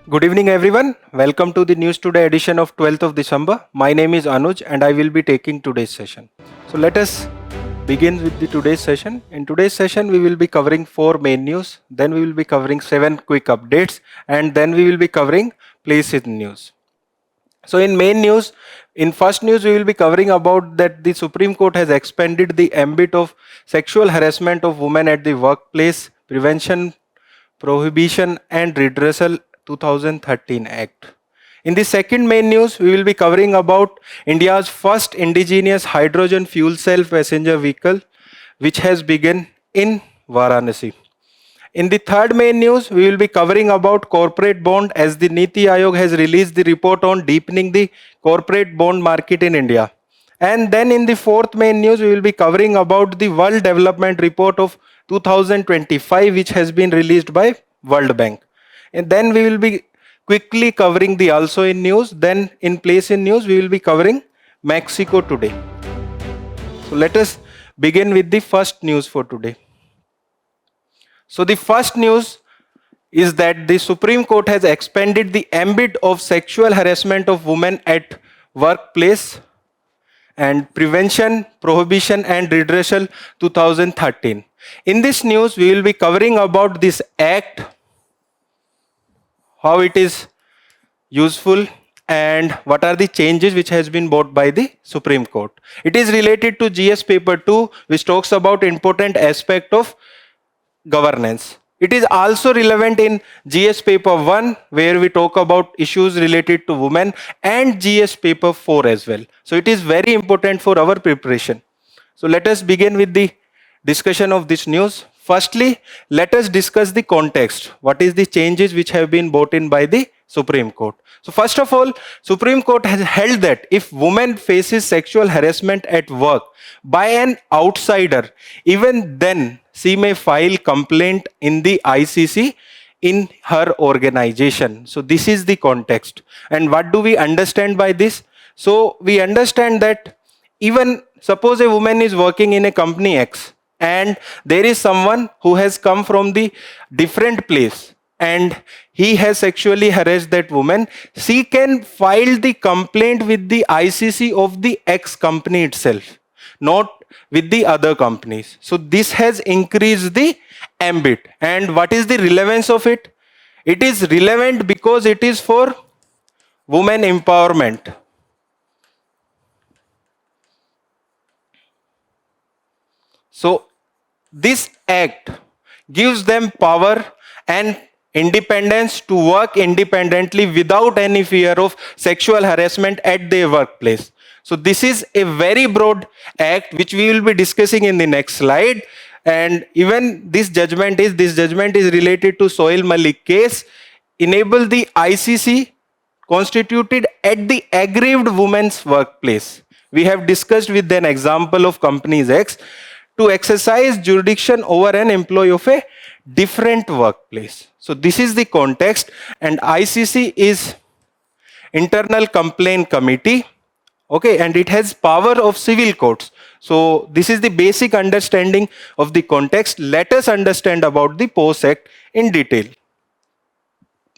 Good evening, everyone. Welcome to the News Today edition of 12th of December. My name is Anuj and I will be taking today's session. So let us begin with the today's session. In today's session, we will be covering 4 main news, then we will be covering 7 quick updates, and then we will be covering place in news. So in main news, in first news, we will be covering about that the Supreme Court has expanded the ambit of sexual harassment of women at the workplace, prevention, prohibition and redressal 2013 Act. In the second main news, we will be covering about India's first indigenous hydrogen fuel cell passenger vehicle, which has begun in Varanasi. In the third main news, we will be covering about corporate bond as the Niti Aayog has released the report on deepening the corporate bond market in India. And then in the fourth main news, we will be covering about the World Development Report of 2025, which has been released by World Bank. And then we will be quickly covering the also in news. Then in place in news, we will be covering Mexico today. So let us begin with the first news for today. So the first news is that the Supreme Court has expanded the ambit of sexual harassment of women at workplace and prevention, prohibition and redressal 2013. In this news, we will be covering about this act, how it is useful and what are the changes which has been brought by the Supreme Court. It is related to GS paper 2, which talks about important aspect of governance. It is also relevant in GS paper 1, where we talk about issues related to women, and GS paper 4 as well. So it is very important for our preparation. So let us begin with the discussion of this news. Firstly, let us discuss the context. What is the changes which have been brought in by the Supreme Court? So first of all, Supreme Court has held that if woman faces sexual harassment at work by an outsider, even then she may file complaint in the ICC in her organization. So this is the context. And what do we understand by this? So we understand that even suppose a woman is working in a company X, and there is someone who has come from the different place and he has sexually harassed that woman, she can file the complaint with the ICC of the X company itself, not with the other companies. So this has increased the ambit. And what is the relevance of it? It is relevant because it is for women empowerment. So this act gives them power and independence to work independently without any fear of sexual harassment at their workplace. So this is a very broad act which we will be discussing in the next slide. And even this judgment is related to Sohail Malik case, enable the ICC constituted at the aggrieved woman's workplace. We have discussed with an example of companies X to exercise jurisdiction over an employee of a different workplace. So this is the context, and ICC is Internal Complaint Committee, okay, and it has power of civil courts. So this is the basic understanding of the context. Let us understand about the POS Act in detail.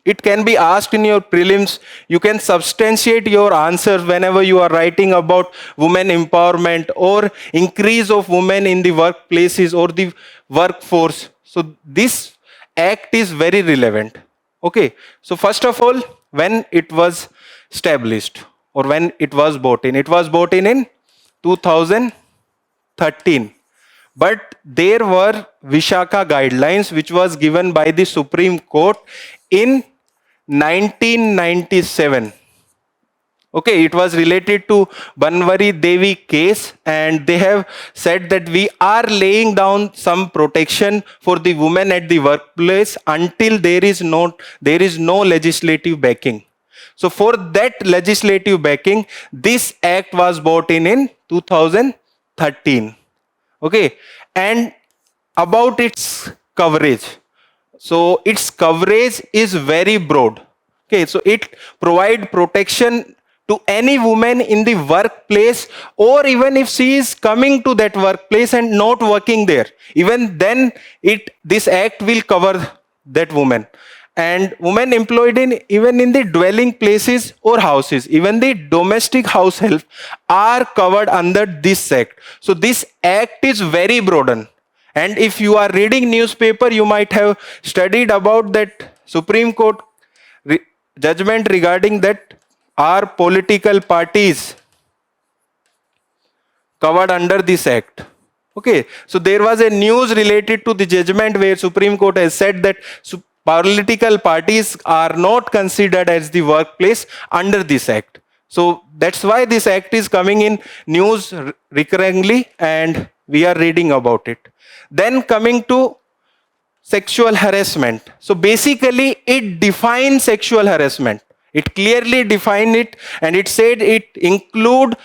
It can be asked in your prelims. You can substantiate your answers whenever you are writing about women empowerment or increase of women in the workplaces or the workforce. So this act is very relevant. Okay. So first of all, when it was established or when it was brought in 2013. But there were Vishaka guidelines which was given by the Supreme Court in 1997. Okay, it was related to Banwari Devi case, and they have said that we are laying down some protection for the women at the workplace until there is no legislative backing. So for that legislative backing, this act was brought in 2013. Okay, and about its coverage. So its coverage is very broad. Okay, so it provides protection to any woman in the workplace, or even if she is coming to that workplace and not working there, even then this act will cover that woman. and women employed in even in the dwelling places or houses, even the domestic house help are covered under this act. So this act is very broad, and if you are reading newspaper, you might have studied about that Supreme Court judgment regarding that are political parties covered under this act. Okay, so there was a news related to the judgment where Supreme Court has said that political parties are not considered as the workplace under this act. So that's why this act is coming in news recurringly and we are reading about it. Then coming to sexual harassment. So basically it defines sexual harassment. It clearly defined it, and it said it include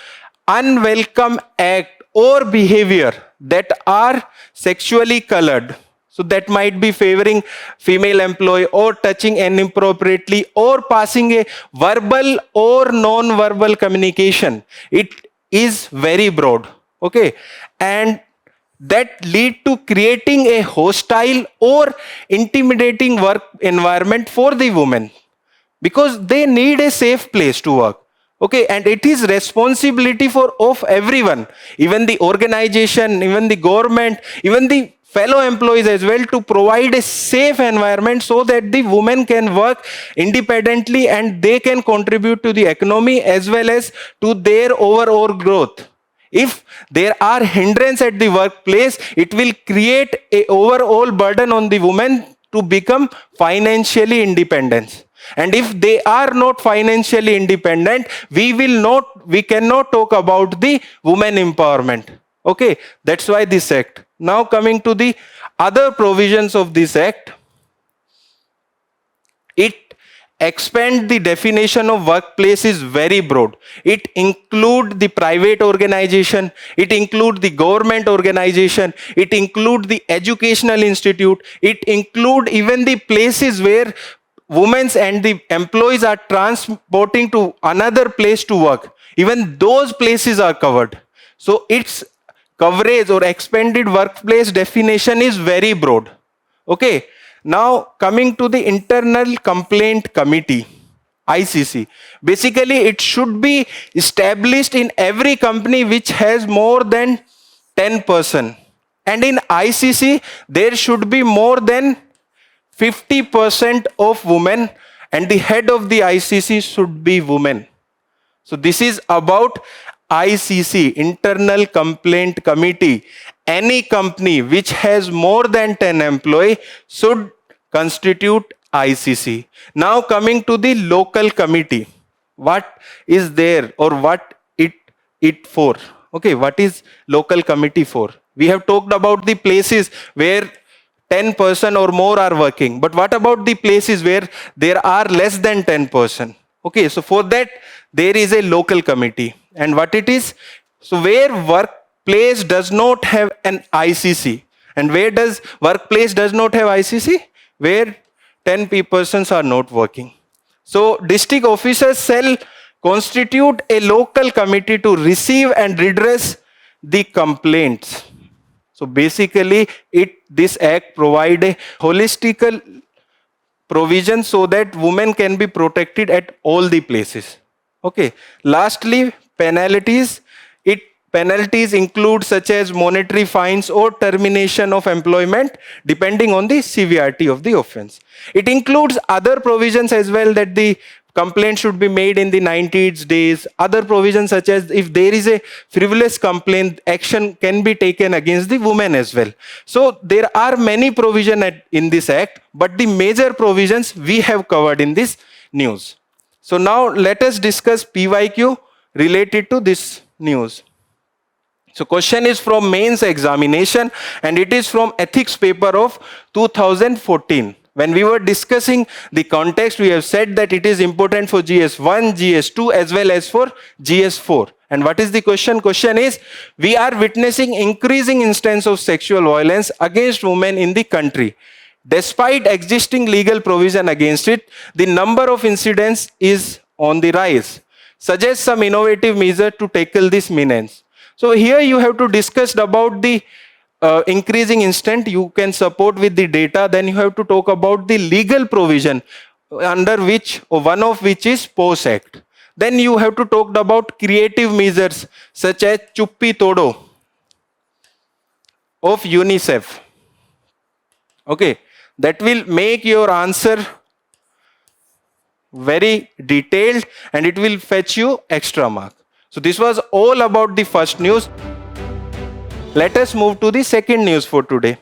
unwelcome act or behavior that are sexually colored. So that might be favoring female employee or touching inappropriately or passing a verbal or non-verbal communication. It is very broad. Okay, and that lead to creating a hostile or intimidating work environment for the women, because they need a safe place to work. Okay, and it is responsibility of everyone, even the organization, even the government, even the fellow employees as well, to provide a safe environment so that the women can work independently and they can contribute to the economy as well as to their overall growth. If there are hindrances at the workplace, it will create an overall burden on the women to become financially independent. And if they are not financially independent, we cannot talk about the women empowerment. Okay, that's why this act. Now coming to the other provisions of this act, it expand the definition of workplace is very broad. It include the private organization, it include the government organization, it include the educational institute, it include even the places where women and the employees are transporting to another place to work. Even those places are covered. So its coverage or expanded workplace definition is very broad. Okay. Now coming to the Internal Complaint Committee, ICC. Basically it should be established in every company which has more than 10%. And in ICC there should be more than 50% of women, and the head of the ICC should be women. So this is about ICC, Internal Complaint Committee. Any company which has more than 10 employees should constitute ICC. Now coming to the local committee. What is there or what it for? Okay, what is local committee for? We have talked about the places where 10% or more are working. But what about the places where there are less than 10%? Okay, so for that, there is a local committee. And what it is? So where workplace does not have an ICC. And where does workplace does not have ICC? Where 10 persons are not working. So district officers shall constitute a local committee to receive and redress the complaints. So basically, this act provide a holistic provision so that women can be protected at all the places. Okay. Lastly, penalties. Penalties include such as monetary fines or termination of employment depending on the severity of the offense. It includes other provisions as well, that the complaint should be made in the 90 days. Other provisions such as if there is a frivolous complaint, action can be taken against the woman as well. So there are many provisions in this act, but the major provisions we have covered in this news. So now let us discuss PYQ related to this news. So question is from mains examination and it is from ethics paper of 2014. When we were discussing the context, we have said that it is important for GS1, GS2 as well as for GS4. And what is the question? Question is, we are witnessing increasing instance of sexual violence against women in the country. Despite existing legal provision against it, the number of incidents is on the rise. Suggest some innovative measure to tackle this menace. So here you have to discuss about the increasing instant, you can support with the data. Then you have to talk about the legal provision under which, or one of which is POS Act. Then you have to talk about creative measures such as Chuppi Todo of UNICEF. Okay, that will make your answer very detailed and it will fetch you extra mark. So this was all about the first news. Let us move to the second news for today.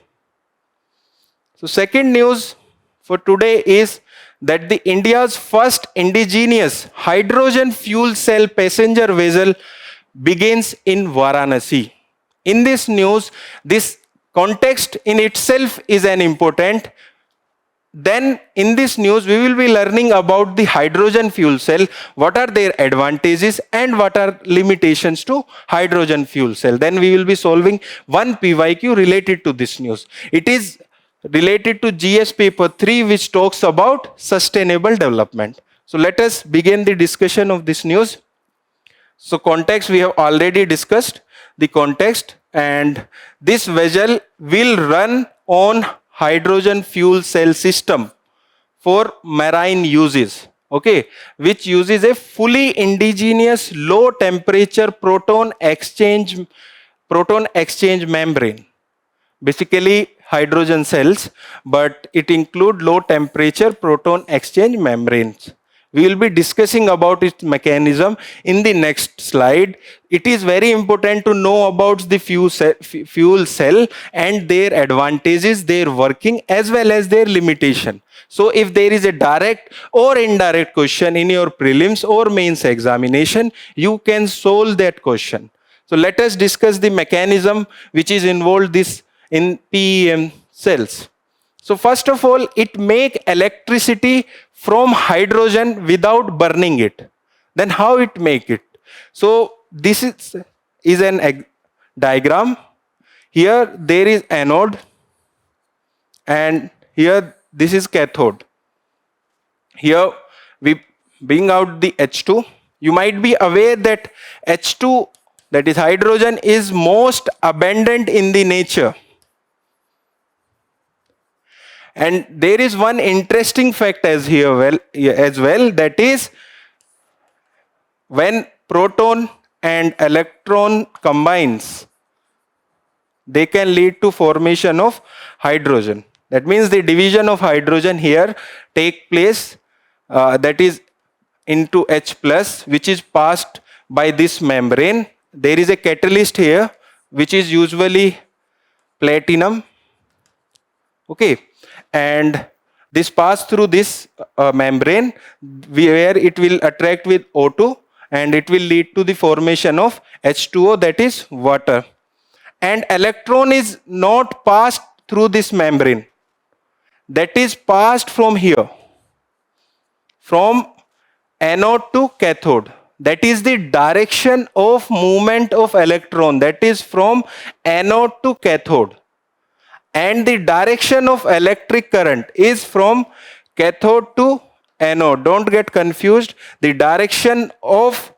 So second news for today is that the India's first indigenous hydrogen fuel cell passenger vessel begins in Varanasi. In this news, this context in itself is an important. Then in this news, we will be learning about the hydrogen fuel cell, what are their advantages and what are limitations to hydrogen fuel cell. Then we will be solving one PYQ related to this news. It is related to GS paper 3, which talks about sustainable development. So let us begin the discussion of this news. So context, we have already discussed the context, and this vessel will run on hydrogen fuel cell system for marine uses, okay, which uses a fully indigenous low temperature proton exchange membrane. Basically hydrogen cells, but it includes low temperature proton exchange membranes. We will be discussing about its mechanism in the next slide. It is very important to know about the fuel cell and their advantages, their working, as well as their limitation. So if there is a direct or indirect question in your prelims or mains examination, you can solve that question. So let us discuss the mechanism which is involved in PEM cells. So first of all, it makes electricity from hydrogen without burning it. Then how it make it? So this is an diagram. Here there is anode and here this is cathode. Here we bring out the H2. You might be aware that H2, that is hydrogen, is most abundant in the nature. And there is one interesting fact as well, that is when proton and electron combines, they can lead to formation of hydrogen. That means the division of hydrogen here take place, that is into H plus, which is passed by this membrane. There is a catalyst here, which is usually platinum. Okay. And this pass through this membrane where it will attract with O2 and it will lead to the formation of H2O, that is water. And electron is not passed through this membrane. That is passed from here, from anode to cathode. That is the direction of movement of electron, that is from anode to cathode. And the direction of electric current is from cathode to anode. Don't get confused. The direction of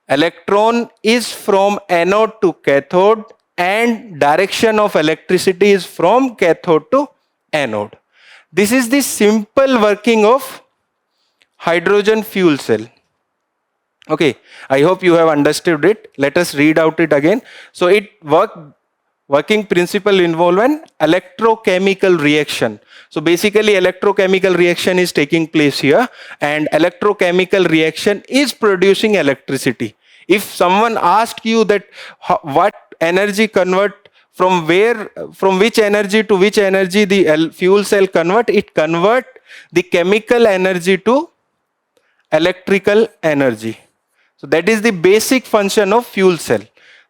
electron is from anode to cathode and direction of electricity is from cathode to anode. This is the simple working of hydrogen fuel cell. Okay, I hope you have understood it. Let us read out it again. So working principle involve an electrochemical reaction. So basically electrochemical reaction is taking place here and electrochemical reaction is producing electricity. If someone asks you that what energy convert from which energy to which energy the fuel cell convert, it convert the chemical energy to electrical energy. So that is the basic function of fuel cell.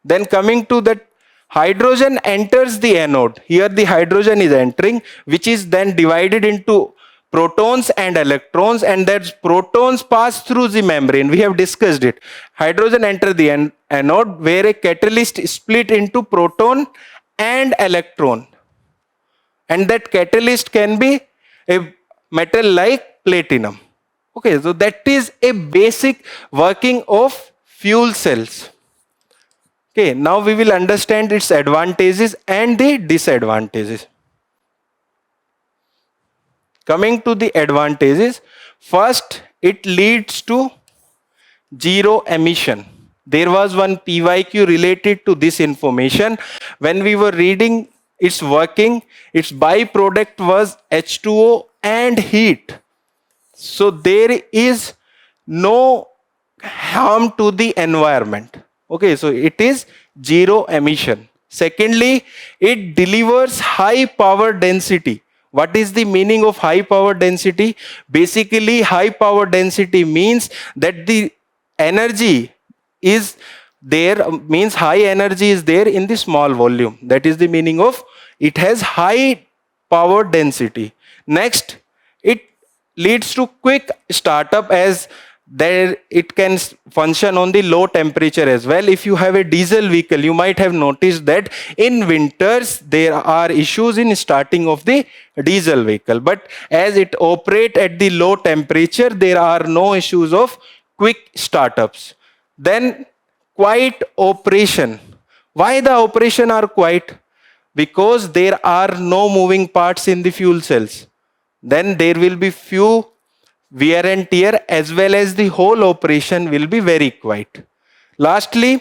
Then coming to that, hydrogen enters the anode. Here the hydrogen is entering, which is then divided into protons and electrons, and that protons pass through the membrane. We have discussed it. Hydrogen enters the anode where a catalyst split into proton and electron. And that catalyst can be a metal like platinum. Okay, so that is a basic working of fuel cells. Okay, now we will understand its advantages and the disadvantages. Coming to the advantages, first, it leads to zero emission. There was one PYQ related to this information. When we were reading its working, its byproduct was H2O and heat. So there is no harm to the environment. Okay, so it is zero emission. Secondly, it delivers high power density. What is the meaning of high power density? Basically, high power density means that the energy is there, means high energy is there in the small volume. That is the meaning of it has high power density. Next, it leads to quick startup, as there it can function on the low temperature as well. If you have a diesel vehicle, you might have noticed that in winters there are issues in starting of the diesel vehicle, but as it operates at the low temperature, there are no issues of quick startups. Then quiet operation. Why the operation are quiet? Because there are no moving parts in the fuel cells. Then there will be few wear and tear, as well as the whole operation will be very quiet. Lastly,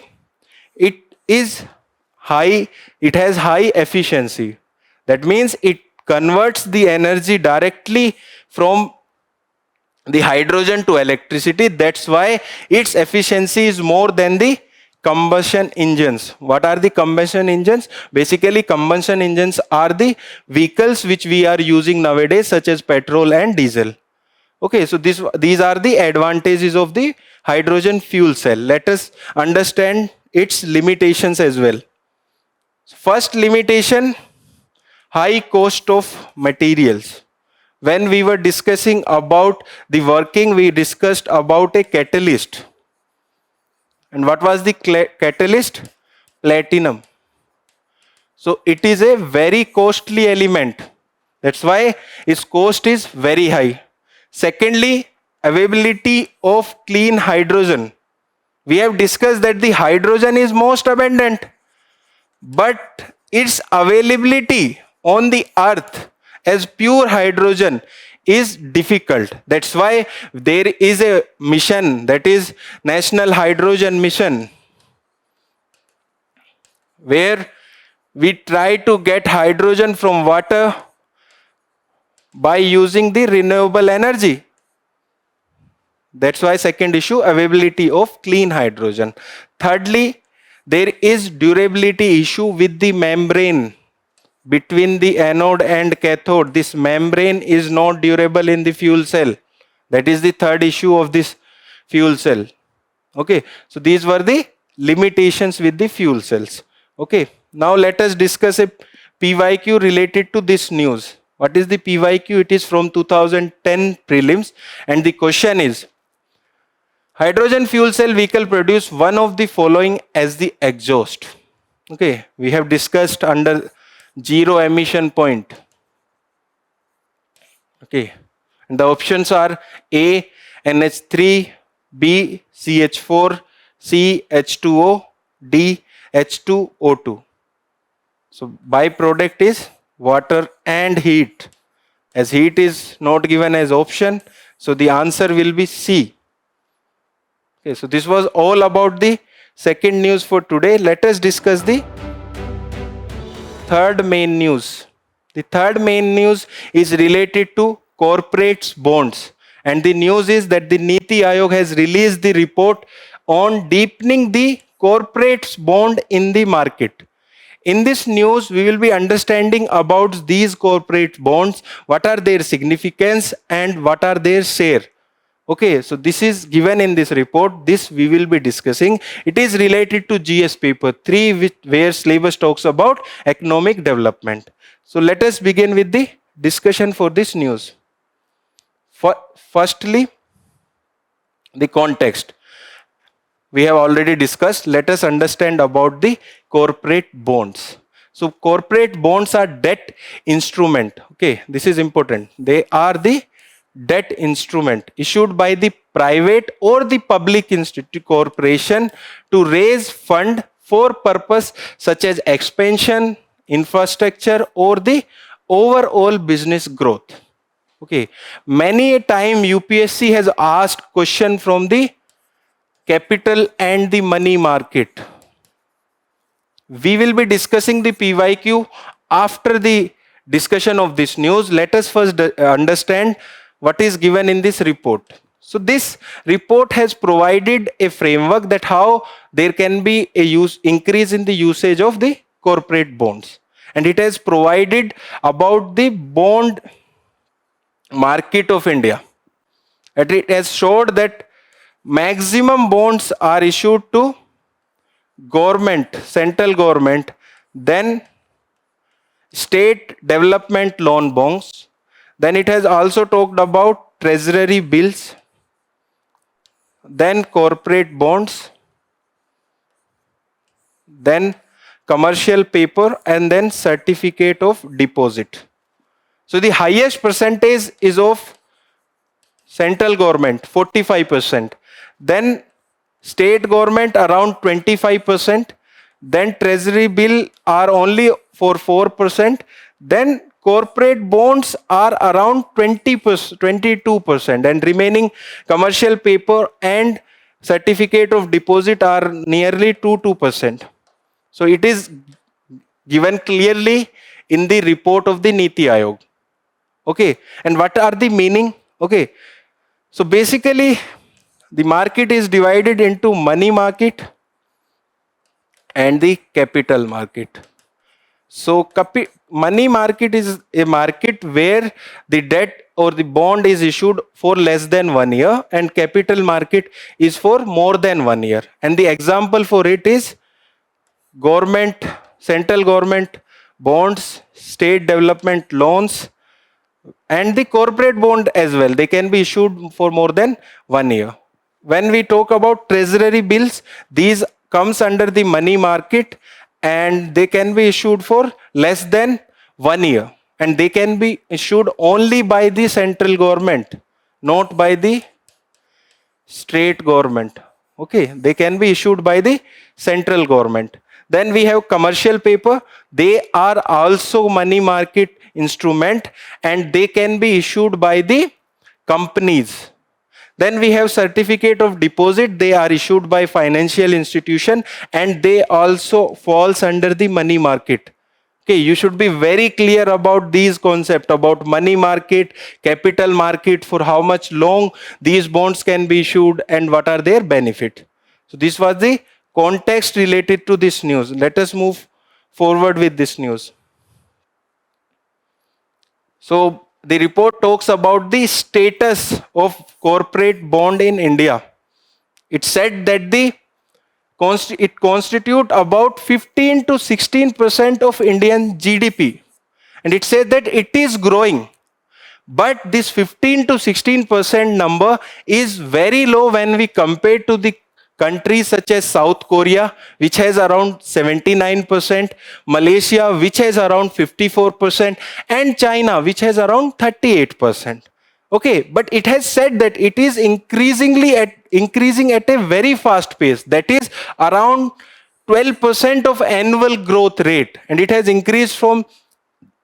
it is high, it has high efficiency. That means it converts the energy directly from the hydrogen to electricity. That's why its efficiency is more than the combustion engines. What are the combustion engines? Basically, combustion engines are the vehicles which we are using nowadays, such as petrol and diesel. Okay, so these are the advantages of the hydrogen fuel cell. Let us understand its limitations as well. First limitation, high cost of materials. When we were discussing about the working, we discussed about a catalyst. And what was the catalyst? Platinum. So it is a very costly element. That's why its cost is very high. Secondly, availability of clean hydrogen. We have discussed that the hydrogen is most abundant, but its availability on the earth as pure hydrogen is difficult. That's why there is a mission, that is National Hydrogen Mission, where we try to get hydrogen from water by using the renewable energy. That's why second issue, availability of clean hydrogen. Thirdly, there is durability issue with the membrane between the anode and cathode. This membrane is not durable in the fuel cell. That is the third issue of this fuel cell. Okay, so these were the limitations with the fuel cells. Okay, now let us discuss a PYQ related to this news. What is the PYQ? It is from 2010 prelims, and the question is, hydrogen fuel cell vehicle produce one of the following as the exhaust. Okay, we have discussed under zero emission point. Okay, and the options are A, NH3, B, CH4, C, H2O, D, H2O2. So byproduct is water and heat. As heat is not given as option, so the answer will be C. Okay, so this was all about the second news for today. Let us discuss the third main news. The third main news is related to corporate bonds. And the news is that the Niti Aayog has released the report on deepening the corporate bond in the market. In this news, we will be understanding about these corporate bonds, what are their significance and what are their share. Okay, so this is given in this report. This we will be discussing. It is related to GS paper 3, where syllabus talks about economic development. So let us begin with the discussion for this news. Firstly, the context. We have already discussed. Let us understand about the corporate bonds. So corporate bonds are debt instrument. Okay, this is important. They are the debt instrument issued by the private or the public institute corporation to raise fund for purpose such as expansion, infrastructure, or the overall business growth. Okay, many a time UPSC has asked question from the capital and the money market. We will be discussing the PYQ after the discussion of this news. Let us first understand what is given in this report. So this report has provided a framework that how there can be a increase in the usage of the corporate bonds. And it has provided about the bond market of India. And it has showed that maximum bonds are issued to government, central government, then state development loan bonds. Then it has also talked about treasury bills, then corporate bonds, then commercial paper, and then certificate of deposit. So the highest percentage is of central government, 45%. Then state government around 25%. Then treasury bill are only for 4%. Then corporate bonds are around 20%, 22%. And remaining commercial paper and certificate of deposit are nearly 2%. So it is given clearly in the report of the Niti Aayog. Okay, and what are the meaning? Okay, so basically the market is divided into money market and the capital market. So money market is a market where the debt or the bond is issued for less than 1 year, and capital market is for more than 1 year. And the example for it is government, central government bonds, state development loans, and the corporate bond as well. They can be issued for more than 1 year. When we talk about treasury bills, these comes under the money market, and they can be issued for less than 1 year. And they can be issued only by the central government, not by the state government. Okay, they can be issued by the central government. Then we have commercial paper. They are also money market instrument, and they can be issued by the companies. Then we have certificate of deposit. They are issued by financial institution, and they also falls under the money market. Okay, you should be very clear about these concepts about money market, capital market, for how much long these bonds can be issued and what are their benefit. So this was the context related to this news. Let us move forward with this news. So the report talks about the status of corporate bond in India. It said that it constitute about 15 to 16% of Indian GDP. And it said that it is growing. But this 15 to 16% number is very low when we compare to the countries such as South Korea, which has around 79%, Malaysia, which has around 54%, and China, which has around 38%. Okay, but it has said that it is increasing at a very fast pace. That is around 12% of annual growth rate, and it has increased from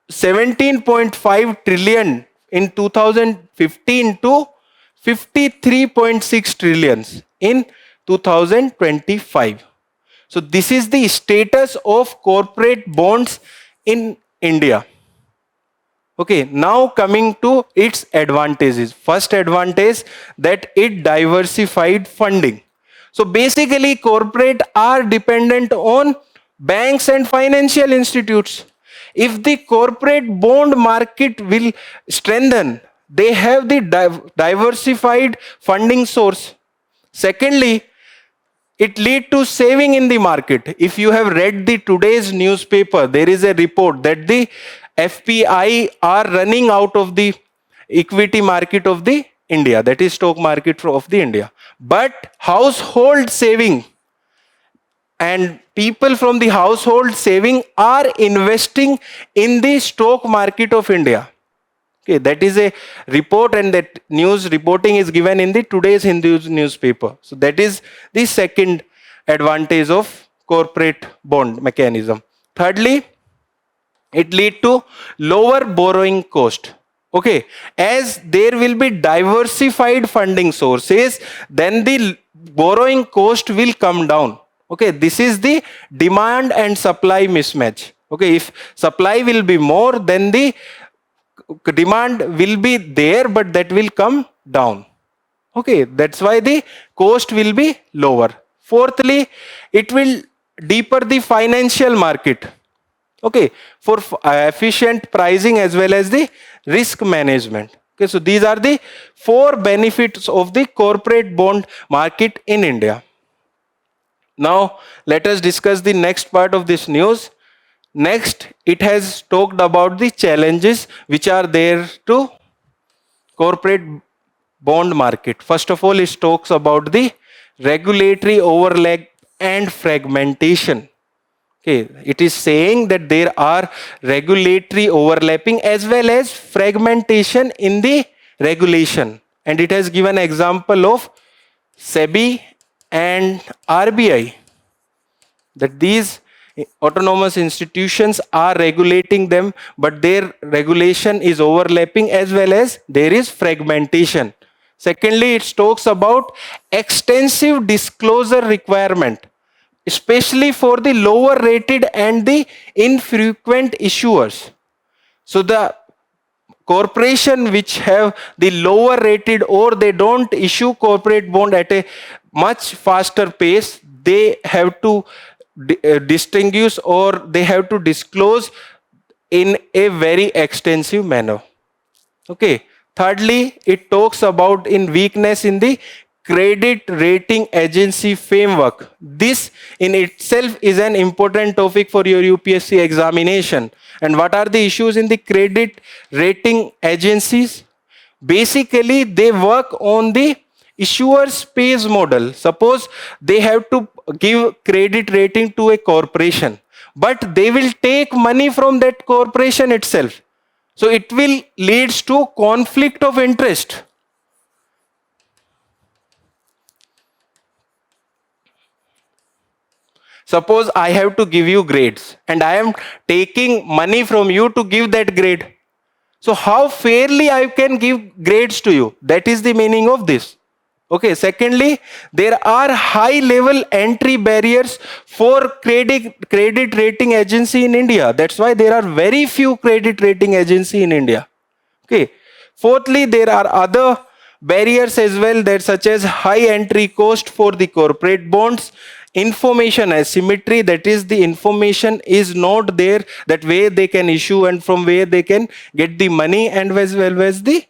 17.5 trillion in 2015 to 53.6 trillions in 2025. So this is the status of corporate bonds in India. Okay, now coming to its advantages. First advantage, that it diversified funding. So basically corporate are dependent on banks and financial institutes. If the corporate bond market will strengthen, they have the diversified funding source. Secondly, it lead to saving in the market. If you have read the today's newspaper, there is a report that the FPI are running out of the equity market of the India, that is stock market of the India. But household saving and people from the household saving are investing in the stock market of India. Okay, that is a report, and that news reporting is given in the today's Hindu newspaper. So that is the second advantage of corporate bond mechanism. Thirdly, it lead to lower borrowing cost. Okay, as there will be diversified funding sources, then the borrowing cost will come down. Okay, this is the demand and supply mismatch. Okay, if supply will be more, then the demand will be there, but that will come down. Okay, that's why the cost will be lower. Fourthly, it will deeper the financial market. Okay, for efficient pricing as well as the risk management. Okay, so these are the four benefits of the corporate bond market in India. Now let us discuss the next part of this news. Next, it has talked about the challenges which are there to corporate bond market. First of all, it talks about the regulatory overlap and fragmentation. Okay, it is saying that there are regulatory overlapping as well as fragmentation in the regulation, and it has given example of SEBI and RBI, that these autonomous institutions are regulating them, but their regulation is overlapping as well as there is fragmentation. Secondly, it talks about extensive disclosure requirement, especially for the lower rated and the infrequent issuers. So the corporation which have the lower rated or they don't issue corporate bond at a much faster pace, they have to distinguish or they have to disclose in a very extensive manner. Okay. Thirdly, it talks about in weakness in the credit rating agency framework. This in itself is an important topic for your UPSC examination. And what are the issues in the credit rating agencies? Basically, they work on the issuer space model. Suppose they have to give credit rating to a corporation, but they will take money from that corporation itself. So it will leads to conflict of interest. Suppose I have to give you grades and I am taking money from you to give that grade. So how fairly I can give grades to you? That is the meaning of this. Okay. Secondly, there are high level entry barriers for credit rating agency in India. That's why there are very few credit rating agency in India. Okay. Fourthly, there are other barriers as well, that such as high entry cost for the corporate bonds, information asymmetry, that is the information is not there that where they can issue and from where they can get the money, and as well as the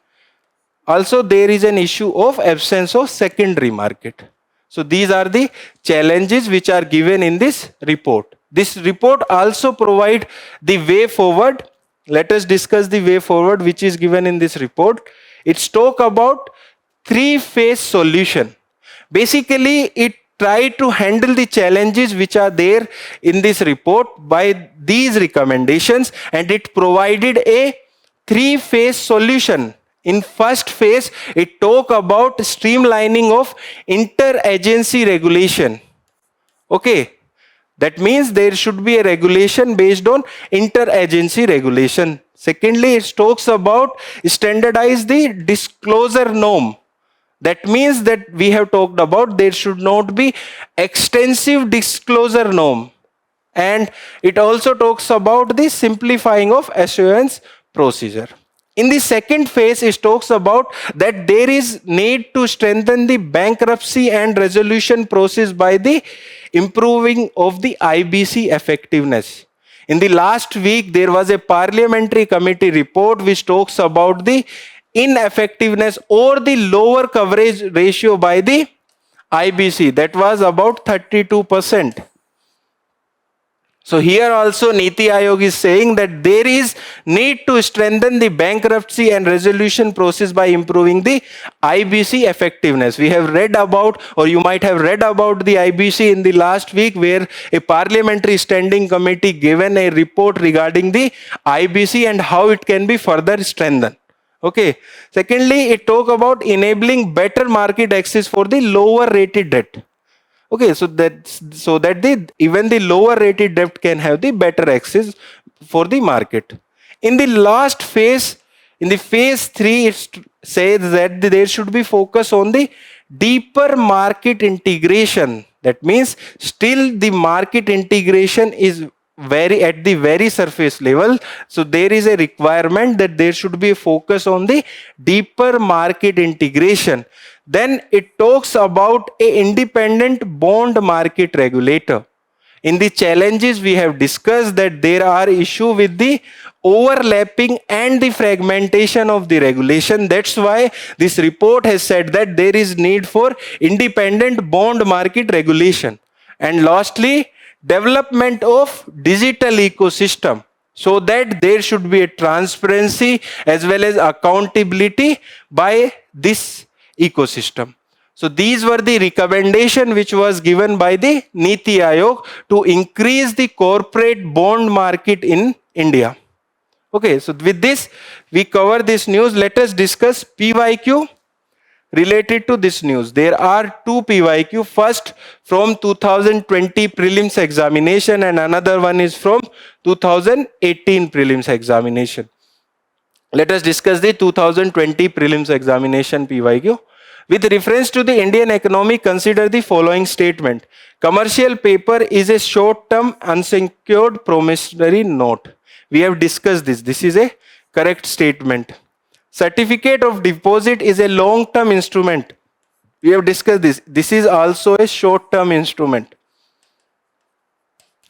also there is an issue of absence of secondary market. So these are the challenges which are given in this report. This report also provide the way forward. Let us discuss the way forward which is given in this report. It's talk about three-phase solution. Basically, it try to handle the challenges which are there in this report by these recommendations, and it provided a three-phase solution. In first phase, it talk about streamlining of inter-agency regulation. Okay. That means there should be a regulation based on inter-agency regulation. Secondly, it talks about standardize the disclosure norm. That means that we have talked about there should not be extensive disclosure norm. And it also talks about the simplifying of assurance procedure. In the second phase, it talks about that there is need to strengthen the bankruptcy and resolution process by the improving of the IBC effectiveness. In the last week, there was a parliamentary committee report which talks about the ineffectiveness or the lower coverage ratio by the IBC. That was about 32%. So here also Niti Aayog is saying that there is need to strengthen the bankruptcy and resolution process by improving the IBC effectiveness. We have read about, or you might have read about the IBC in the last week, where a parliamentary standing committee given a report regarding the IBC and how it can be further strengthened. Okay. Secondly, it talk about enabling better market access for the lower rated debt. Okay, so that the even the lower rated debt can have the better access for the market. In the last phase, in the phase 3, it says that there should be focus on the deeper market integration. That means still the market integration is very at the very surface level. So there is a requirement that there should be a focus on the deeper market integration. Then it talks about a independent bond market regulator. In the challenges we have discussed that there are issues with the overlapping and the fragmentation of the regulation. That's why this report has said that there is need for independent bond market regulation. And lastly, development of digital ecosystem, so that there should be a transparency as well as accountability by this ecosystem. So these were the recommendation which was given by the Niti Aayog to increase the corporate bond market in India. Okay, so with this, we cover this news. Let us discuss PYQ related to this news. There are two PYQ. First from 2020 prelims examination and another one is from 2018 prelims examination. Let us discuss the 2020 prelims examination PYQ. With reference to the Indian economy, consider the following statement. Commercial paper is a short-term unsecured promissory note. We have discussed this. This is a correct statement. Certificate of deposit is a long-term instrument. We have discussed this. This is also a short-term instrument.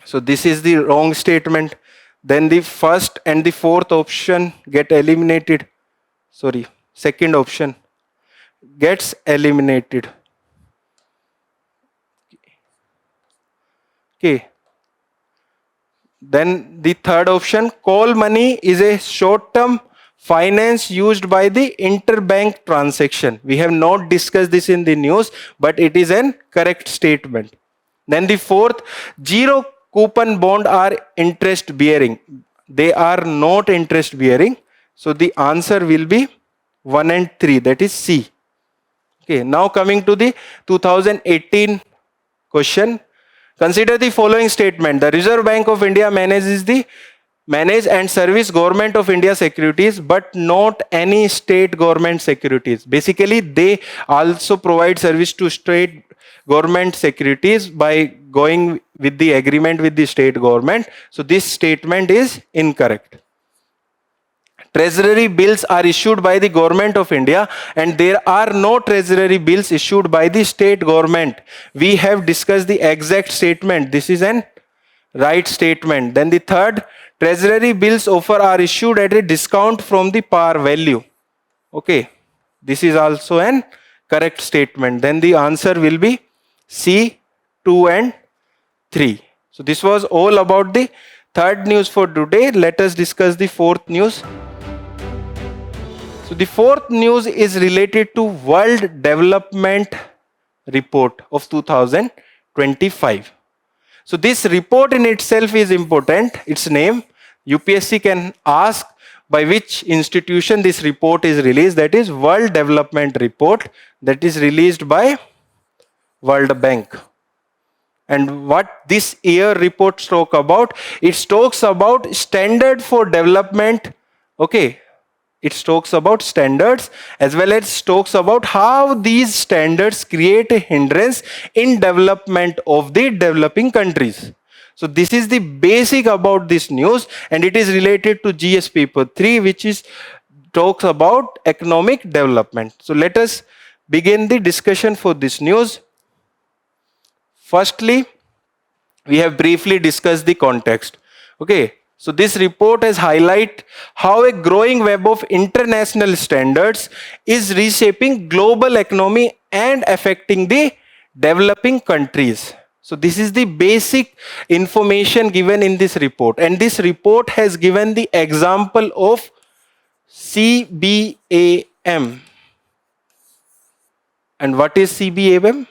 So this is the wrong statement. Then the first and the fourth option get eliminated. Sorry, second option gets eliminated. Okay. Then the third option, call money is a short-term finance used by the interbank transaction. We have not discussed this in the news, but it is an correct statement. Then the fourth, zero coupon bond are interest bearing. They are not interest bearing. So the answer will be 1 and 3, that is C. Okay, now coming to the 2018 question. Consider the following statement. The Reserve Bank of India manage and service Government of India securities, but not any state government securities. Basically, they also provide service to state government securities by going with the agreement with the state government. So this statement is incorrect. Treasury bills are issued by the Government of India and there are no treasury bills issued by the state government. We have discussed the exact statement. This is an right statement. Then the third, treasury bills offer are issued at a discount from the par value. Okay, this is also an correct statement. Then the answer will be C, 2 and 3. So this was all about the third news for today. Let us discuss the fourth news. So the fourth news is related to World Development Report of 2025. So this report in itself is important. Its name, UPSC can ask by which institution this report is released. That is World Development Report, that is released by World Bank. And what this year report talks about, it talks about standard for development. Okay, it talks about standards as well as talks about how these standards create a hindrance in development of the developing countries. So this is the basic about this news and it is related to GS paper 3, which is talks about economic development. So let us begin the discussion for this news. Firstly, we have briefly discussed the context. Okay, so this report has highlighted how a growing web of international standards is reshaping global economy and affecting the developing countries. So this is the basic information given in this report, and this report has given the example of CBAM. And what is CBAM?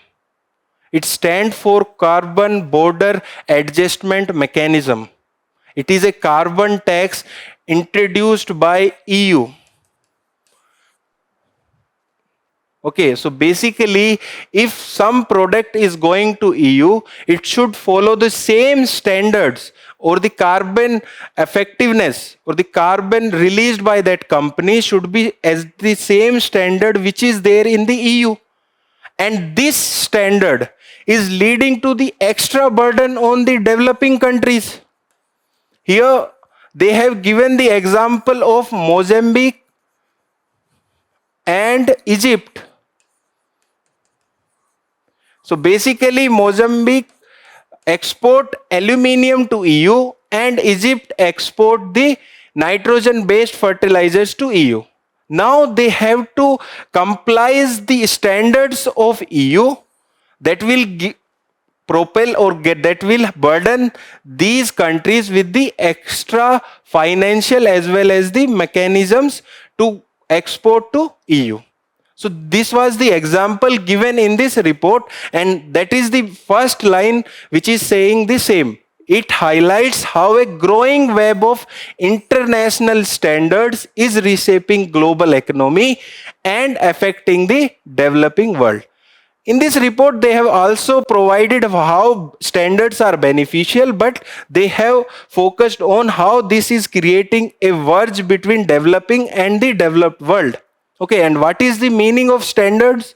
It stands for Carbon Border Adjustment Mechanism. It is a carbon tax introduced by EU. Okay, so basically, if some product is going to EU, it should follow the same standards, or the carbon effectiveness or the carbon released by that company should be as the same standard which is there in the EU. And this standard is leading to the extra burden on the developing countries. Here they have given the example of Mozambique and Egypt. So basically, Mozambique export aluminium to EU and Egypt export the nitrogen based fertilizers to EU. Now they have to comply the standards of EU that will propel or that will burden these countries with the extra financial as well as the mechanisms to export to EU. So this was the example given in this report, and that is the first line which is saying the same. It highlights how a growing web of international standards is reshaping global economy and affecting the developing world. In this report, they have also provided how standards are beneficial, but they have focused on how this is creating a verge between developing and the developed world. Okay, and what is the meaning of standards?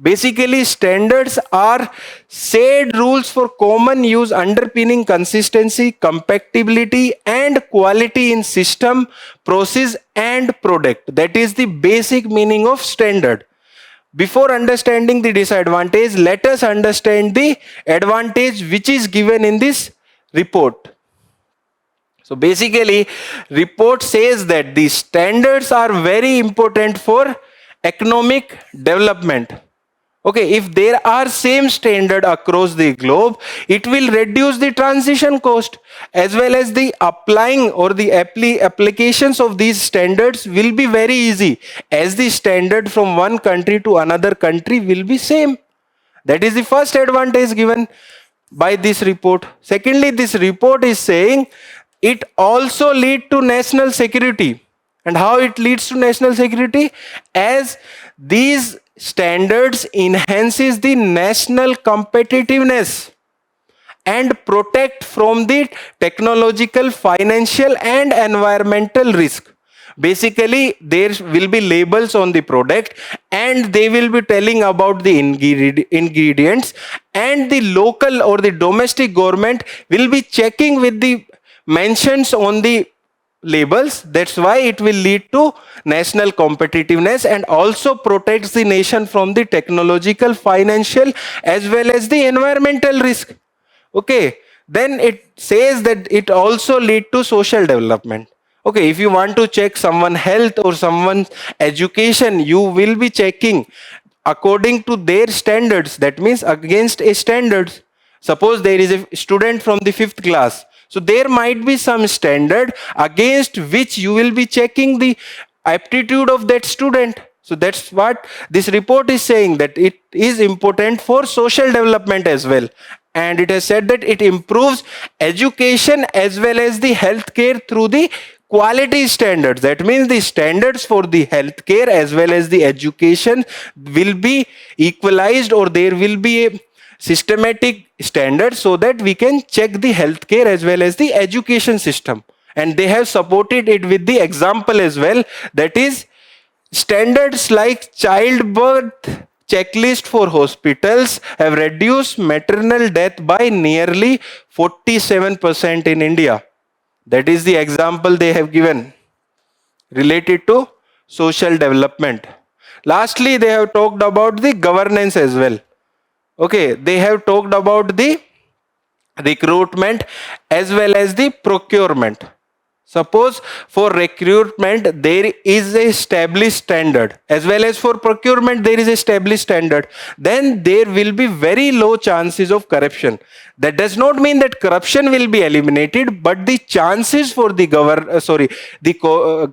Basically, standards are said rules for common use underpinning consistency, compatibility, and quality in system, process, and product. That is the basic meaning of standard. Before understanding the disadvantage, let us understand the advantage which is given in this report. So basically, report says that the standards are very important for economic development. Okay, if there are same standard across the globe, it will reduce the transition cost, as well as the applying or the applications of these standards will be very easy, as the standard from one country to another country will be same. That is the first advantage given by this report. Secondly, this report is saying it also leads to national security. And how it leads to national security? As these standards enhances the national competitiveness and protect from the technological, financial, and environmental risk. Basically, there will be labels on the product and they will be telling about the ingredients, and the local or the domestic government will be checking with the mentions on the labels. That's why it will lead to national competitiveness and also protects the nation from the technological, financial, as well as the environmental risk. Okay, then it says that it also lead to social development. Okay, if you want to check someone's health or someone's education, you will be checking according to their standards. That means against a standards. Suppose there is a student from the 5th class, so there might be some standard against which you will be checking the aptitude of that student. So that's what this report is saying, that it is important for social development as well. And it has said that it improves education as well as the healthcare through the quality standards. That means the standards for the healthcare as well as the education will be equalized, or there will be a systematic standard so that we can check the healthcare as well as the education system. And they have supported it with the example as well, that is standards like childbirth checklist for hospitals have reduced maternal death by nearly 47% in India. That is the example they have given related to social development. Lastly, they have talked about the governance as well. Okay, they have talked about the recruitment as well as the procurement. Suppose for recruitment there is a established standard, as well as for procurement there is a established standard, then there will be very low chances of corruption. That does not mean that corruption will be eliminated, but the chances for the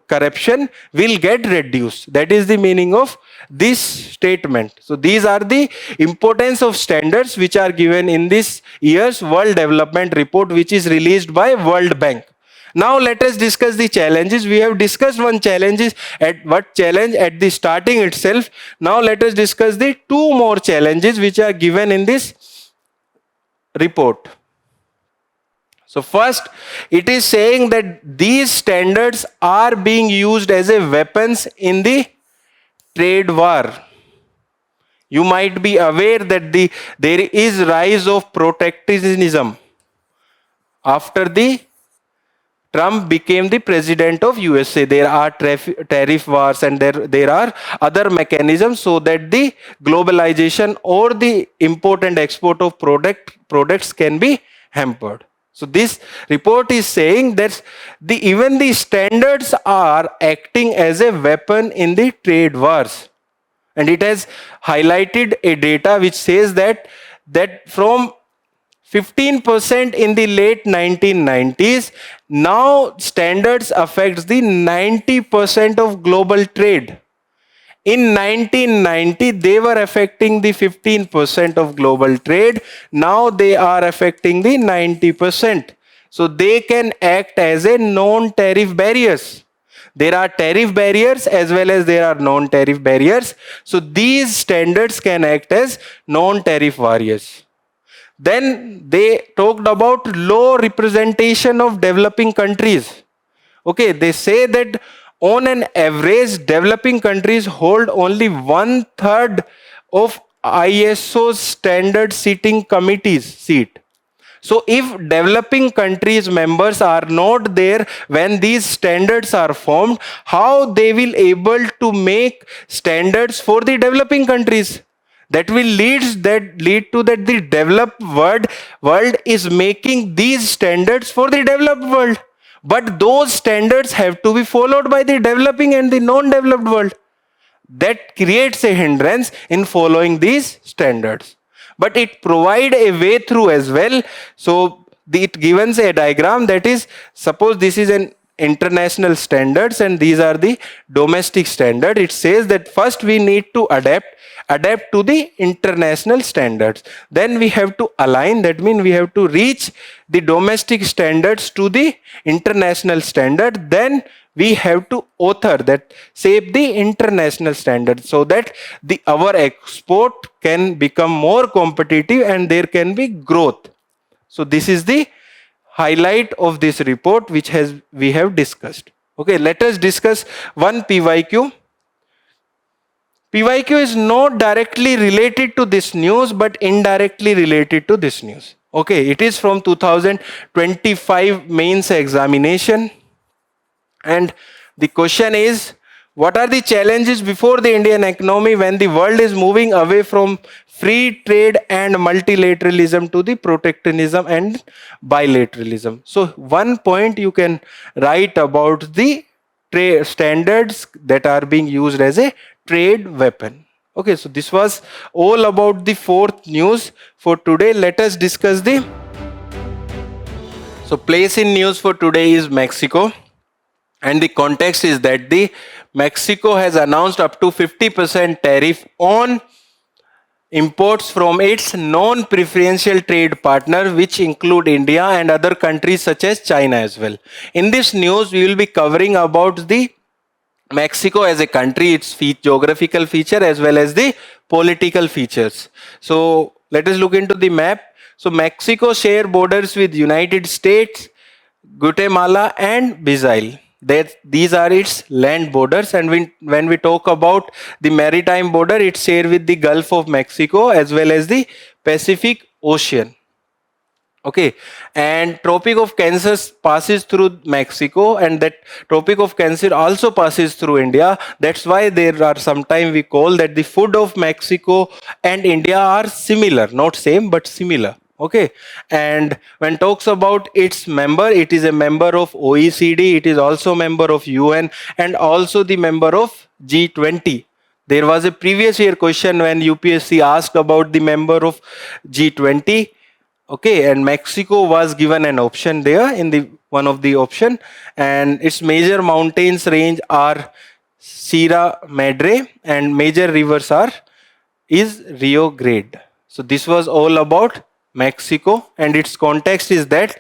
corruption will get reduced. That is the meaning of this statement. So these are the importance of standards which are given in this year's World Development Report, which is released by World Bank. Now let us discuss the challenges. We have discussed one challenge at the starting itself. Now let us discuss the two more challenges which are given in this report. So first, it is saying that these standards are being used as a weapons in the trade war. You might be aware that there is rise of protectionism after the Trump became the president of USA. There are tariff wars and there are other mechanisms so that the globalization or the import and export of products can be hampered. So this report is saying that even the standards are acting as a weapon in the trade wars. And it has highlighted a data which says that from 15% in the late 1990s, now standards affects the 90% of global trade. In 1990, they were affecting the 15% of global trade. Now they are affecting the 90%. So they can act as a non-tariff barriers. There are tariff barriers as well as there are non-tariff barriers. So these standards can act as non-tariff barriers. Then they talked about low representation of developing countries. Okay, they say that on an average, developing countries hold only 1/3 of ISO's standard setting committee's seat. So if developing countries members are not there when these standards are formed, how they will able to make standards for the developing countries? That will lead to that the developed world is making these standards for the developed world. But those standards have to be followed by the developing and the non-developed world. That creates a hindrance in following these standards. But it provides a way through as well. So it gives a diagram that is, suppose this is an international standards and these are the domestic standard. It says that first we need to adapt to the international standards. Then we have to align, that means we have to reach the domestic standards to the international standard. Then we have to author that shape the international standards so that our export can become more competitive and there can be growth. So this is the highlight of this report which we have discussed. Okay, let us discuss one PYQ. PYQ is not directly related to this news but indirectly related to this news. Okay, it is from 2025 mains examination. And the question is, what are the challenges before the Indian economy when the world is moving away from free trade and multilateralism to the protectionism and bilateralism? So one point you can write about the trade standards that are being used as a trade weapon. Okay, so this was all about the fourth news for today. Let us discuss so place in news for today is Mexico. And the context is that the Mexico has announced up to 50% tariff on imports from its non-preferential trade partner, which include India and other countries such as China as well. In this news, we will be covering about the Mexico as a country, its geographical feature as well as the political features. So let us look into the map. So Mexico share borders with United States, Guatemala and Brazil. These are its land borders, and when we talk about the maritime border, it's shared with the Gulf of Mexico as well as the Pacific Ocean. Okay, and Tropic of Cancer passes through Mexico, and that Tropic of Cancer also passes through India. That's why there are sometimes we call that the food of Mexico and India are similar, not same but similar. Okay, and when talks about its member, it is a member of OECD, it is also a member of UN and also the member of G20. There was a previous year question when UPSC asked about the member of G20. Okay, and Mexico was given an option there in the one of the option, and its major mountains range are Sierra Madre and major rivers is Rio Grande. So this was all about Mexico, and its context is that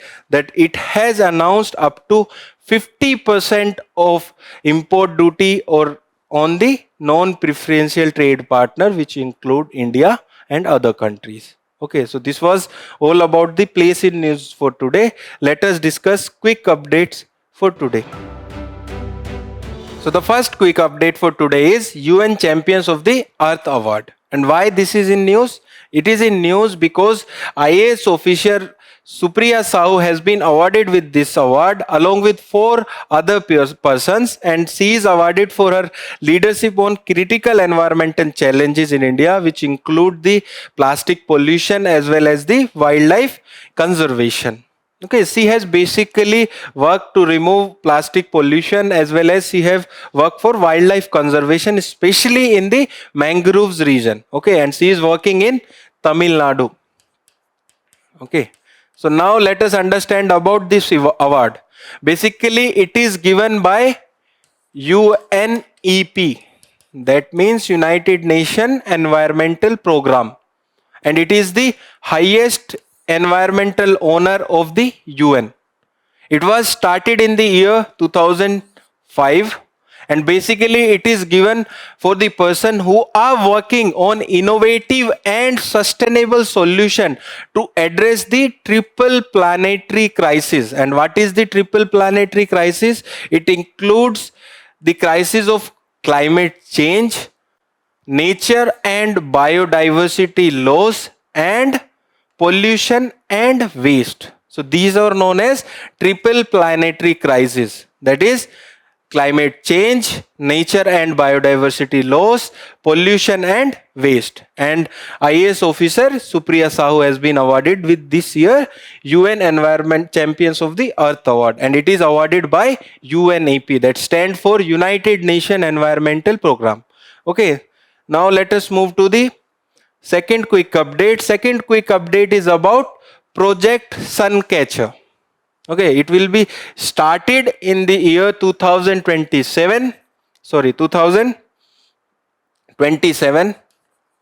it has announced up to 50% of import duty or on the non-preferential trade partner, which include India and other countries. Okay, so this was all about the place in news for today. Let us discuss quick updates for today. So the first quick update for today is UN Champions of the Earth Award. And why this is in news? It is in news because IAS officer Supriya Sahu has been awarded with this award along with 4 other persons, and she is awarded for her leadership on critical environmental challenges in India, which include the plastic pollution as well as the wildlife conservation. Okay, she has basically worked to remove plastic pollution as well as she have worked for wildlife conservation, especially in the mangroves region. Okay, and she is working in Tamil Nadu. Okay, so now let us understand about this award. Basically, it is given by UNEP, that means United Nations Environmental Program, and it is the highest environmental honor of the UN. It was started in the year 2005, and basically it is given for the person who are working on innovative and sustainable solution to address the triple planetary crisis. And what is the triple planetary crisis? It includes the crisis of climate change, nature and biodiversity loss, and pollution and waste. So these are known as triple planetary crisis. That is climate change, nature and biodiversity loss, pollution and waste. And IAS officer Supriya Sahu has been awarded with this year UN Environment Champions of the Earth Award, and it is awarded by UNEP, that stand for United Nations Environmental Program. Okay, now let us move to the second quick update. Second quick update is about Project Suncatcher. Okay, it will be started in the year 2027. Sorry, 2027.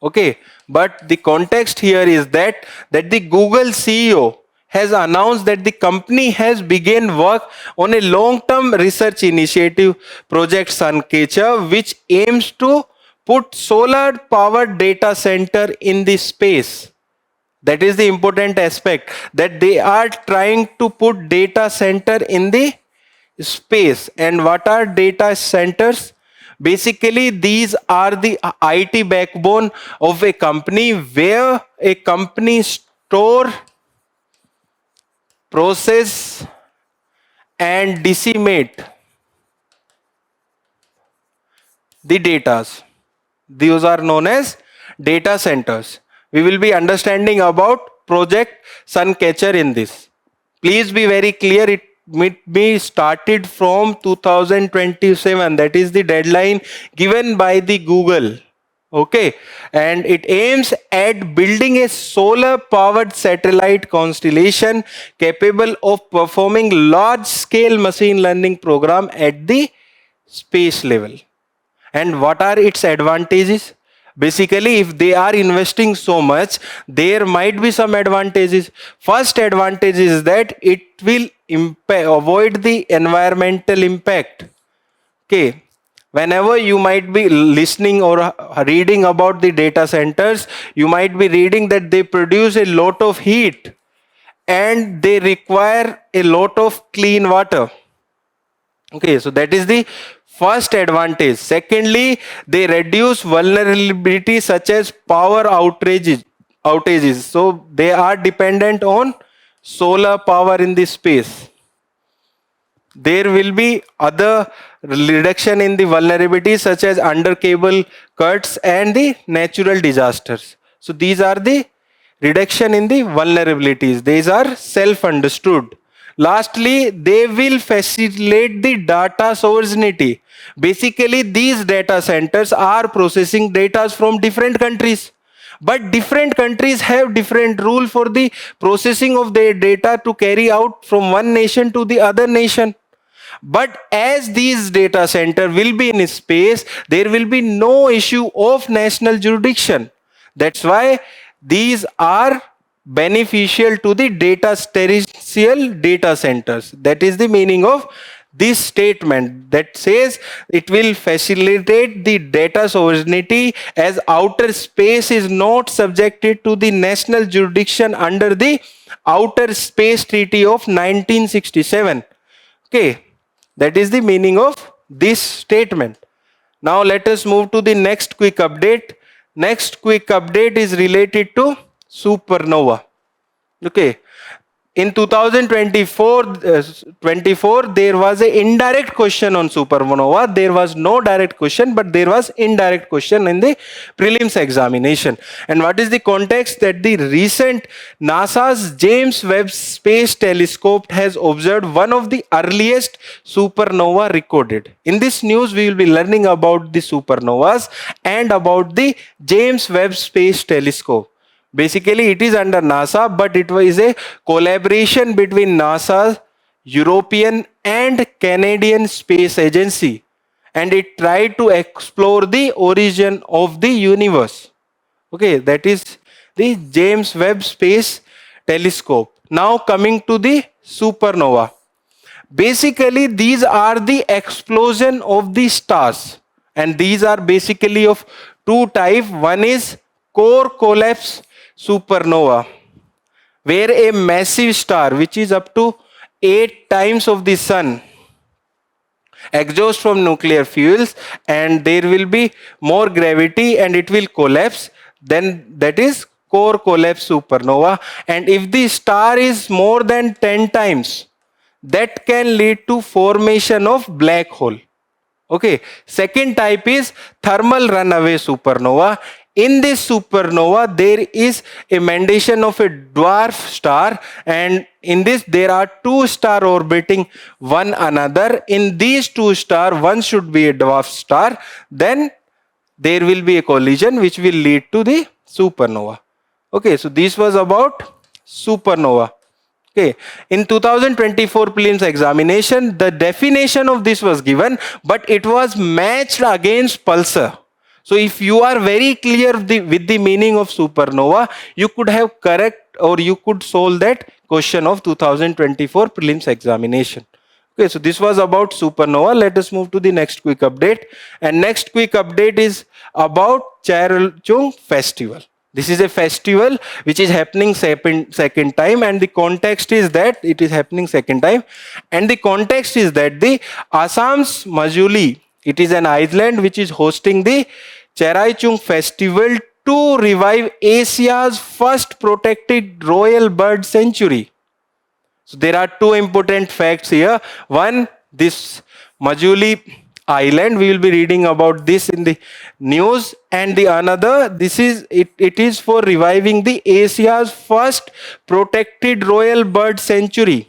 Okay, but the context here is that the Google CEO has announced that the company has begun work on a long-term research initiative, Project Suncatcher, which aims to put solar powered data center in the space. That is the important aspect, that they are trying to put data center in the space. And what are data centers? Basically, these are the IT backbone of a company, where a company store, process and disseminate the data. These are known as data centers. We will be understanding about Project Suncatcher in this. Please be very clear, it may be started from 2027. That is the deadline given by the Google. Okay, and it aims at building a solar powered satellite constellation capable of performing large scale machine learning program at the space level. And what are its advantages? Basically, if they are investing so much, there might be some advantages. First advantage is that it will avoid the environmental impact. Okay, whenever you might be listening or reading about the data centers, you might be reading that they produce a lot of heat and they require a lot of clean water. Okay, so that is the first advantage. Secondly, they reduce vulnerability such as power outages. So they are dependent on solar power in this space. There will be other reduction in the vulnerability such as under cable cuts and the natural disasters. So these are the reduction in the vulnerabilities. These are self-understood. Lastly, they will facilitate the data sovereignty. Basically, these data centers are processing data from different countries. But different countries have different rule for the processing of their data to carry out from one nation to the other nation. But as these data center will be in space, there will be no issue of national jurisdiction. That's why these are beneficial to the data terrestrial data centers. That is the meaning of this statement that says it will facilitate the data sovereignty as outer space is not subjected to the national jurisdiction under the Outer Space Treaty of 1967. Okay, that is the meaning of this statement. Now let us move to the next quick update. Next quick update is related to supernova. Okay, in 2024 there was an indirect question on supernova. There was no direct question, but there was indirect question in the prelims examination. And what is the context? That the recent NASA's James Webb Space Telescope has observed one of the earliest supernova recorded. In this news we will be learning about the supernovas and about the James Webb Space Telescope. Basically, it is under NASA, but it was a collaboration between NASA, European and Canadian Space Agency, and it tried to explore the origin of the universe. Okay, that is the James Webb Space Telescope. Now coming to the supernova. Basically, these are the explosion of the stars, and these are basically of two types. One is core collapse supernova, where a massive star which is up to 8 times of the sun exhausts from nuclear fuels, and there will be more gravity and it will collapse. Then that is core collapse supernova. And if the star is more than 10 times, that can lead to formation of black hole. Okay, second type is thermal runaway supernova. In this supernova, there is emanation of a dwarf star, and in this there are two stars orbiting one another. In these two stars, one should be a dwarf star. Then there will be a collision which will lead to the supernova. Okay, so this was about supernova. Okay, in 2024 prelims examination, the definition of this was given, but it was matched against pulsar. So if you are very clear with the meaning of supernova, you could have correct or you could solve that question of 2024 prelims examination. Okay, so this was about supernova. Let us move to the next quick update. And next quick update is about Charlchung festival. This is a festival which is happening second time, and the context is that it is happening second time. And the context is that the Assam's Majuli, it is an island which is hosting the Charlchung festival to revive Asia's first protected royal bird sanctuary. So there are two important facts here. One, this Majuli island, we will be reading about this in the news, and the another, this is it is for reviving the Asia's first protected royal bird sanctuary.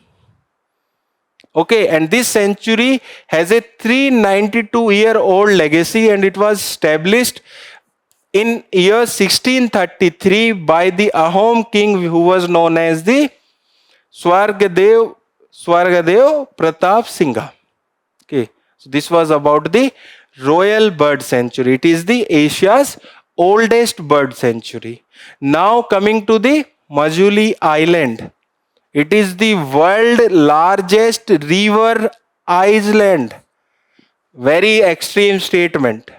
Okay, and this sanctuary has a 392-year-old legacy, and it was established in year 1633 by the Ahom king who was known as the Swargadev Pratap Singha. Okay, so this was about the royal bird sanctuary. It is the Asia's oldest bird sanctuary. Now coming to the Majuli Island. It is the world's largest river island. Very extreme statement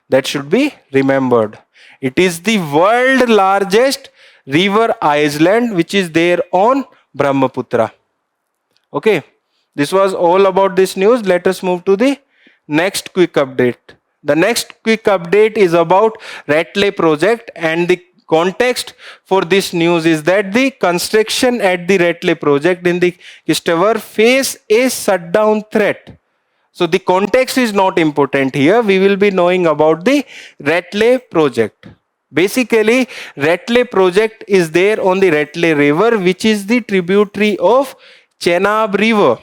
that should be remembered. It is the world's largest river island which is there on Brahmaputra. Okay, this was all about this news. Let us move to the next quick update. The next quick update is about Ratley project, and the context for this news is that the construction at the Ratley project in the Kistawar face a shutdown threat. So the context is not important here. We will be knowing about the Ratley project. Basically, Ratley project is there on the Ratley river, which is the tributary of Chenab river.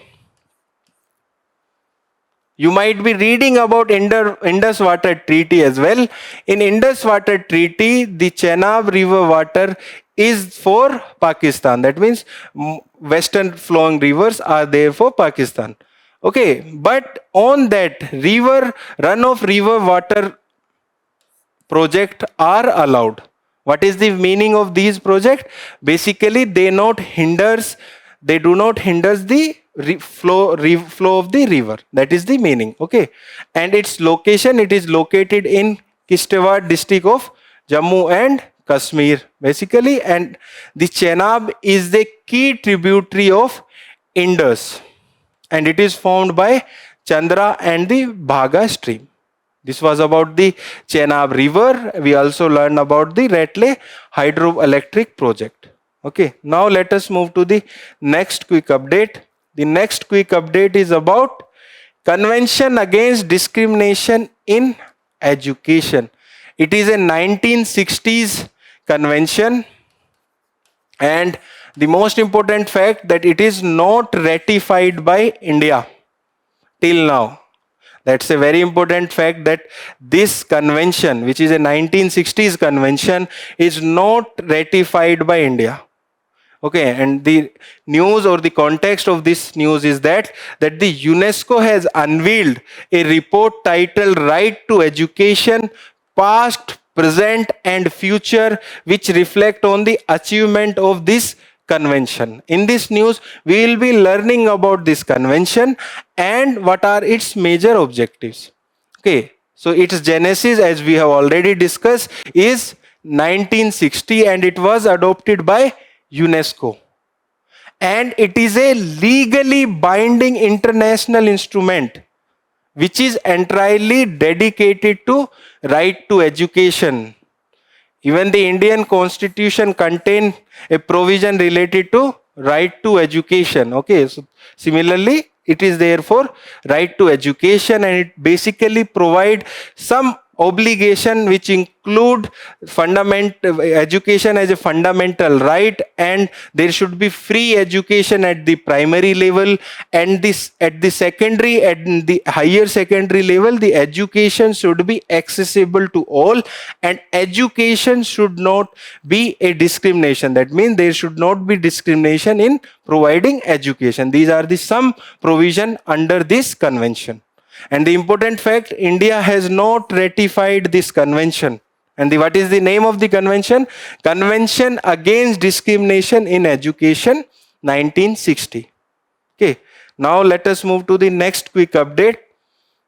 You might be reading about Indus Water Treaty as well. In Indus Water Treaty, the Chenab river water is for Pakistan. That means western flowing rivers are there for Pakistan. Okay, but on that river, runoff river water project are allowed. What is the meaning of these projects? Basically, they do not hinder the flow of the river. That is the meaning. Okay, and its location, it is located in Kishtewar district of Jammu and Kashmir, basically, and the Chenab is the key tributary of Indus, and it is formed by Chandra and the Bhaga stream. This was about the Chenab river. We also learned about the Ratley hydroelectric project. Okay, now let us move to the next quick update. The next quick update is about Convention Against Discrimination in Education. It is a 1960s convention, and the most important fact that it is not ratified by India till now. That's a very important fact, that this convention, which is a 1960s convention, is not ratified by India. Okay, and the news or the context of this news is that the UNESCO has unveiled a report titled Right to Education, Past, Present and Future, which reflect on the achievement of this convention. In this news, we will be learning about this convention and what are its major objectives. Okay, so its genesis, as we have already discussed, is 1960, and it was adopted by UNESCO. And it is a legally binding international instrument which is entirely dedicated to right to education. Even the Indian Constitution contains a provision related to right to education. Okay, so similarly, it is there for right to education, and it basically provides some obligation which include education as a fundamental right, and there should be free education at the primary level, and this at the secondary and the higher secondary level the education should be accessible to all, and education should not be a discrimination. That means there should not be discrimination in providing education. These are the some provision under this convention. And the important fact, India has not ratified this convention. And what is the name of the convention? Convention Against Discrimination in Education, 1960. Okay, now let us move to the next quick update.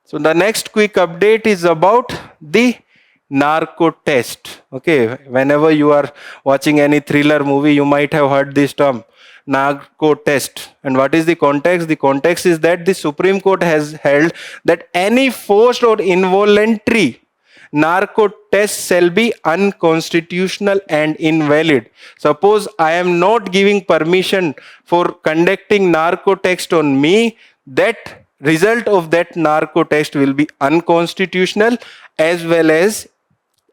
So the next quick update is about the narco test. Okay, whenever you are watching any thriller movie, you might have heard this term, narco test. And what is the context? The context is that the Supreme Court has held that any forced or involuntary narco test shall be unconstitutional and invalid. Suppose I am not giving permission for conducting narco test on me, that result of that narco test will be unconstitutional as well as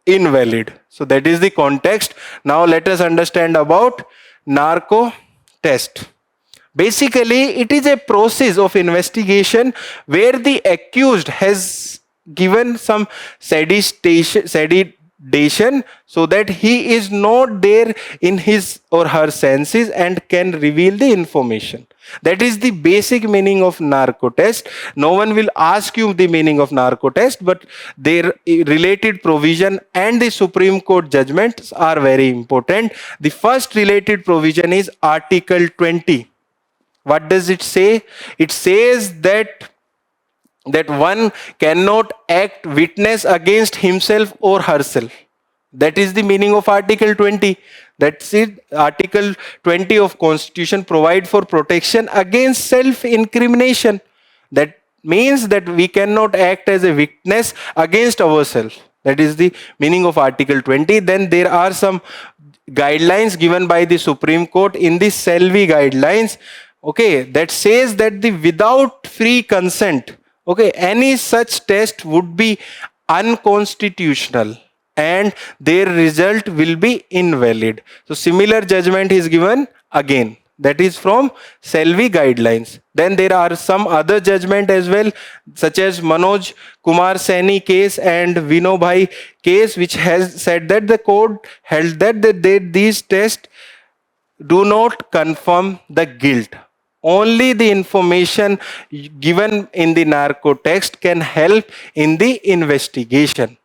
invalid. So that is the context. Now let us understand about narco test. Basically, it is a process of investigation where the accused has given some sedation so that he is not there in his or her senses and can reveal the information. That is the basic meaning of narco test. No one will ask you the meaning of narco test, but their related provision and the Supreme Court judgments are very important. The first related provision is Article 20. What does it say? It says that one cannot act witness against himself or herself. That is the meaning of Article 20. That's it. Article 20 of Constitution provide for protection against self-incrimination. That means that we cannot act as a witness against ourselves. That is the meaning of Article 20. Then there are some guidelines given by the Supreme Court in the Selvi guidelines. Okay, that says that without free consent, okay, any such test would be unconstitutional and their result will be invalid. So similar judgment is given again. That is from Selvi guidelines. Then there are some other judgment as well, such as Manoj Kumar Saini case and Vinobhai case, which has said that the court held that these tests do not confirm the guilt. Only the information given in the narco text can help in the investigation.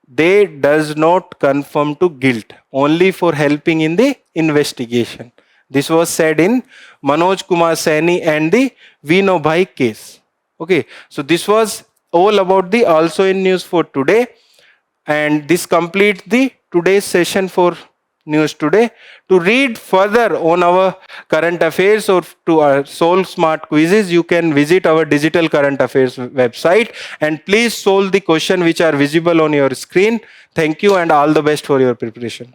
they does not conform to guilt, only for helping in the investigation. This was said in Manoj Kumar Saini and the Vino Bhai case. Okay, so this was all about the also in news for today, and this completes the today's session for news today. To read further on our current affairs or to our solve smart quizzes, you can visit our digital current affairs website, and please solve the question which are visible on your screen. Thank you and all the best for your preparation.